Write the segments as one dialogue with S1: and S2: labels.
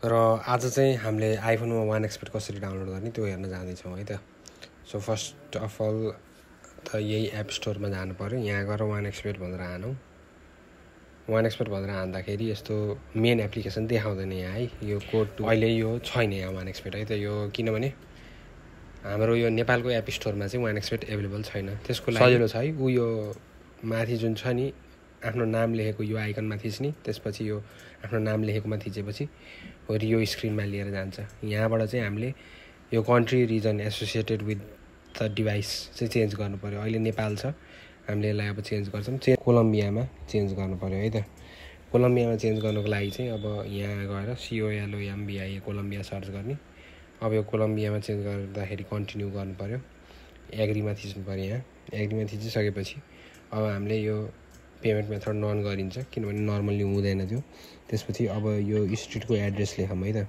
S1: र आज चाहिँ हामीले आइफोनमा वान एक्सपेट कसरी डाउनलोड गर्ने त्यो हेर्न जाँदैछौँ है त। सो फर्स्ट अफ अल त यही एप स्टोरमा जानु पऱ्यो। यहाँ गएर वान एक्सपेट भनेर हानौँ। वान एक्सपेट भनेर हान्दाखेरि यस्तो मेन एप्लिकेसन देखाउँदैन यहाँ है। यो कोड अहिले यो छैन यहाँ वान एक्सपेट है त। यो किनभने हाम्रो यो नेपालको एप स्टोरमा चाहिँ वान एक्सपेट एभाइलेबल छैन। त्यसको लागि सजिलो छ है। यो माथि जुन छ नि आफ्नो नाम लेखेको यो आइकनमा थिच्ने, त्यसपछि यो आफ्नो नाम लेखेकोमा थिचेपछि यो स्क्रिनमा लिएर जान्छ। यहाँबाट चाहिँ हामीले यो country region associated with the device चाहिँ चेन्ज गर्नु पऱ्यो। अहिले नेपाल छ, हामीले यसलाई अब चेन्ज गर्छौँ। कोलम्बियामा चेन्ज गर्नु पऱ्यो है त। कोलम्बियामा चेन्ज गर्नुको लागि चाहिँ अब यहाँ गएर COLOMBIA कोलम्बिया सर्च गर्ने। अब यो कोलम्बियामा चेन्ज गर्दाखेरि कन्टिन्यू गर्नु पऱ्यो। एग्रीमा थिच्नु पऱ्यो। यहाँ एग्रीमा थिचिसकेपछि अब हामीले यो पेमेन्ट मेथड नन गरिन्छ, किनभने नर्मल्ली हुँदैन त्यो। त्यसपछि अब यो स्ट्रिटको एड्रेस लेखौँ है त।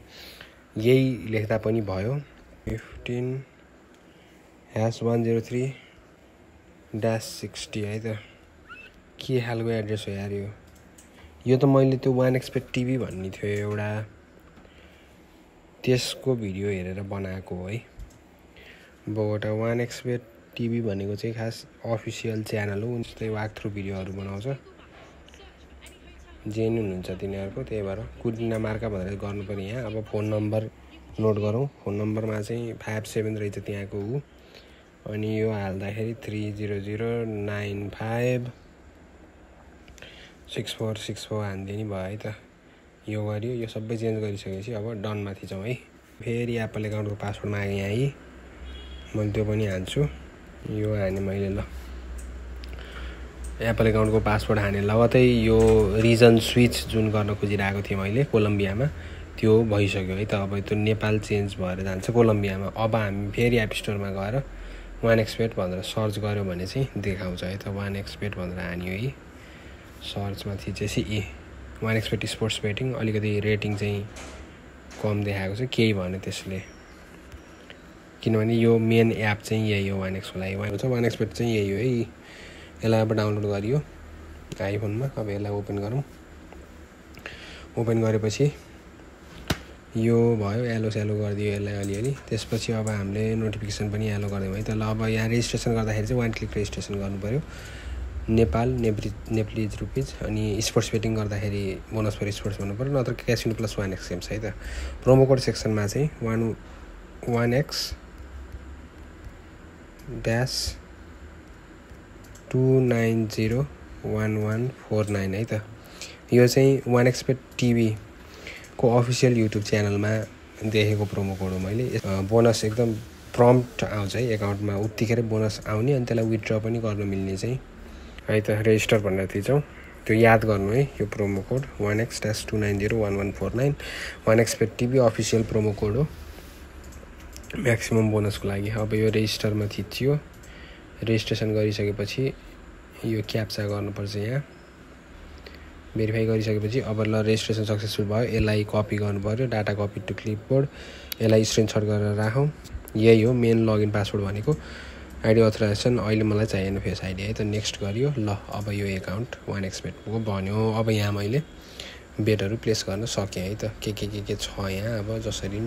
S1: यही लेख्दा पनि भयो। 15-103-60 है त। के खालको एड्रेस हो यार यो त मैले त्यो वान एक्सपेट टिभी भन्ने थियो एउटा, त्यसको भिडियो हेरेर बनाएको हो है। बोगोटा वान एक्सपेट टिभी भनेको चाहिँ खास अफिसियल च्यानल हो। जस्तै वाक थ्रु भिडियोहरू बनाउँछ, जेन्युन हुन्छ तिनीहरूको। त्यही भएर कुर्दिना मार्का भनेर गर्नु पर्यो। यहाँ अब फोन नम्बर नोट गरौँ। फोन नम्बरमा चाहिँ 57 रहेछ त्यहाँको ऊ। अनि यो हाल्दाखेरि 300956464 हानिदिने भयो है त। यो गरियो। यो सबै चेन्ज गरिसकेपछि अब डनमा थिचौँ है। फेरि एप्पल एकाउन्टको पासवर्ड मागेँ यहाँ है। मैले त्यो पनि हान्छु। यो हाने मैले ल एप्पल एकाउन्टको पासवर्ड हाने लगतै यो रिजन स्विच जुन गर्न खोजिरहेको थिएँ मैले कोलम्बियामा, त्यो भइसक्यो है त। अब त्यो नेपाल चेन्ज भएर जान्छ कोलम्बियामा। अब हामी फेरि एप स्टोरमा गएर वान एक्सपेट भनेर सर्च गऱ्यो भने चाहिँ देखाउँछ है त। वान एक्सपेट भनेर हान्यो है। सर्चमा थिचेपछि वान एक्सपेट स्पोर्ट्स बेटिङ। अलिकति रेटिङ चाहिँ कम देखाएको छ, केही भने त्यसले, किनभने यो मेन एप चाहिँ यही हो वान एक्सको लागि। वान एक्सपेट चाहिँ यही हो है। यसलाई अब डाउनलोड गरियो आइफोनमा। अब यसलाई ओपन गरौँ। ओपन गरेपछि यो भयो, एलो सेलो गरिदियो यसलाई अलिअलि। त्यसपछि अब हामीले नोटिफिकेसन पनि एलो गरिदिउँ है त। ल अब यहाँ रेजिस्ट्रेसन गर्दाखेरि चाहिँ वान क्लिक रेजिस्ट्रेसन गर्नु पऱ्यो। Nepal Nepalese rupees. अनि स्पोर्ट्स बेटिङ गर्दाखेरि बोनस फर स्पोर्ट्स भन्नु पऱ्यो, नत्र क्यासिनो प्लस 1x गेम्स है त। प्रोमो कोड सेक्सनमा चाहिँ 1x-2901149 है त। यो चाहिँ वान एक्सपेट टिभीको अफिसियल युट्युब च्यानलमा देखेको प्रोमो कोड हो मैले। बोनस एकदम प्रम्प्ट आउँछ है एकाउन्टमा, उत्तिखेर बोनस आउने। अनि त्यसलाई विथड्र पनि गर्न मिल्ने चाहिँ है त। रेजिस्टर भनेर थिचौँ। त्यो याद गर्नु है। यो promo code 1x-2901149 one expert TV official promo code हो म्याक्सिमम बोनसको लागि। अब यो रेजिस्टरमा थिचियो। रेजिस्ट्रेसन गरिसकेपछि यो क्याप्चा गर्नुपर्छ यहाँ। भेरिफाई गरिसकेपछि अब ल रेजिस्ट्रेसन सक्सेसफुल भयो। यसलाई कपी गर्नु पऱ्यो, डाटा कपी टु क्लिपबोर्ड। यसलाई स्क्रिनसट गरेर राखौँ। यही हो मेन लगइन पासवर्ड भनेको। आइडी अथराइजेसन अहिले मलाई चाहिएन, फेस आइडी है त। नेक्स्ट गरियो। ल अब यो एकाउन्ट वान एक्सपेटको बन्यो। अब यहाँ मैले बेटहरू प्लेस गर्न सकेँ है त। के छ यहाँ अब जसरी